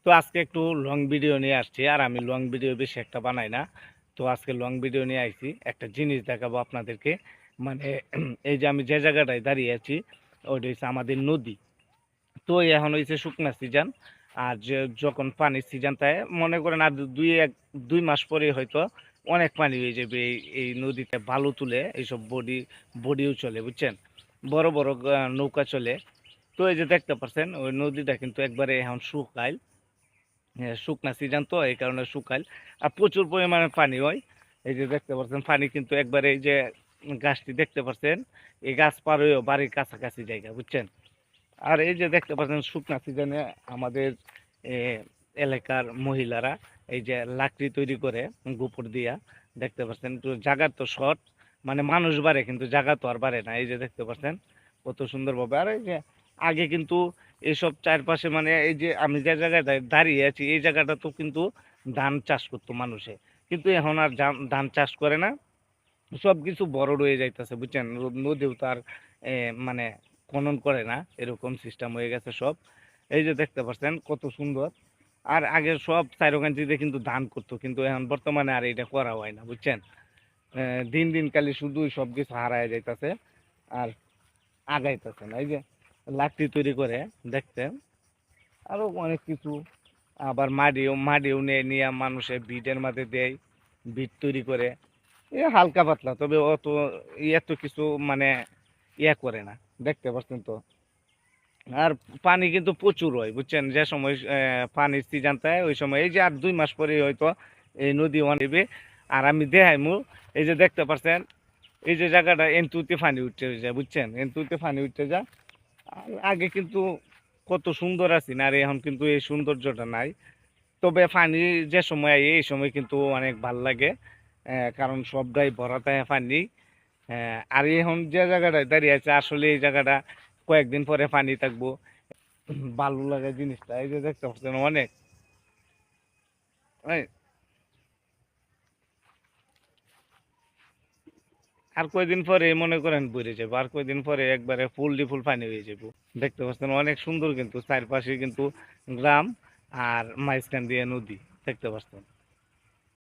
তো আজকে একটু লং ভিডিও নিয়ে আসছি, আর আমি লং ভিডিও বেশি একটা বানাই না। তো আজকে লং ভিডিও নিয়ে আসছি, একটা জিনিস দেখাবো আপনাদেরকে। মানে এই যে আমি যে জায়গাটায় দাঁড়িয়ে আছি, ওইটা হচ্ছে আমাদের নদী। তো এখন হয়েছে শুকনা সিজন। আর যে যখন পানির সিজন তাই মনে করেন আর দুই মাস পরে হয়তো অনেক পানি হয়ে যাবে। এই নদীতে বালু তুলে এইসব বডিও চলে, বুঝছেন। বড় বড় নৌকা চলে। তো এই যে দেখতে পাচ্ছেন ওই নদীটা কিন্তু একবারে এখন শুকাইল। শুকনা সিজন তো এই কারণে শুকাইল। আর প্রচুর পরিমাণে পানি হয়। এই যে দেখতে পাচ্ছেন পানি কিন্তু একবারে, এই যে গাছটি দেখতে পাচ্ছেন, এই গাছ পার হয়েও বাড়ির কাছাকাছি জায়গা, বুঝছেন। আর এই যে দেখতে পাচ্ছেন শুকনা সিজনে আমাদের এ, এলাকার মহিলারা এই যে লাকড়ি তৈরি করে গোবর দিয়া, দেখতে পাচ্ছেন। তো জায়গার তো শর্ট, মানে মানুষ বাড়ে কিন্তু জায়গা তো আর বাড়ে না। এই যে দেখতে পাচ্ছেন কত সুন্দরভাবে। আর এই যে আগে কিন্তু এসব চারপাশে, মানে এই যে আমি যে জায়গায় দাঁড়িয়ে আছি এই জায়গাটা তো কিন্তু ধান চাষ করতো মানুষে, কিন্তু এখন আর ধান চাষ করে না। সব কিছু বড় রয়ে যাইতেছে, বুঝছেন। নদীও তো আর মানে খনন করে না, এরকম সিস্টেম হয়ে গেছে সব। এই যে দেখতে পাচ্ছেন কত সুন্দর। আর আগে সব চাইরোকান্তিতে কিন্তু ধান করতো, কিন্তু এখন বর্তমানে আর এটা করা হয় না, বুঝছেন। দিন দিন খালি শুধুই সব কিছু হারায় যাইতেছে আর আগাইতেছে না। এই যে লাকড়ি তৈরি করে দেখতে, আরো অনেক কিছু। আবার মাটিও নিয়ে নিয়ে মানুষে ভিটের মাঝে দেয়, ভিট তৈরি করে। এ হালকা পাতলা, তবে অত এত কিছু মানে করে না, দেখতে পাচ্ছেন তো। আর পানি কিন্তু প্রচুর হয়, বুঝছেন। যে সময় পানির সিজন থাকে ওই সময়, এই যে আর 2 মাস পরে হয়তো এই নদী অনেবে। আর আমি দেখাইমু, এই যে দেখতে পাচ্ছেন এই যে জায়গাটা এনতুতে পানি উঠতে যায়, বুঝছেন, এনতুতে পানি উঠতে যায়। আর আগে কিন্তু কত সুন্দর আছি না, আর এখন কিন্তু এই সৌন্দর্যটা নাই। তবে পানি যে সময় আই এই সময় কিন্তু অনেক ভাল লাগে। কারণ সবটাই ভরা থাকে পানি। আর এখন যে জায়গাটায় দাঁড়িয়ে আছে আসলে এই জায়গাটা কয়েকদিন পরে পানি থাকবো। ভালো লাগে জিনিসটা। এই যে দেখতে পাচ্ছেন অনেক এই, আর কয়দিন পরে মনে করেন বইরে যাবো, আর কয়দিন পরে একবারে ফুল পানি হয়ে যাবো। দেখতে পাচ্ছেন অনেক সুন্দর, কিন্তু চারপাশে কিন্তু গ্রাম আর মাঝখান দিয়ে নদী, দেখতে পাচ্ছেন।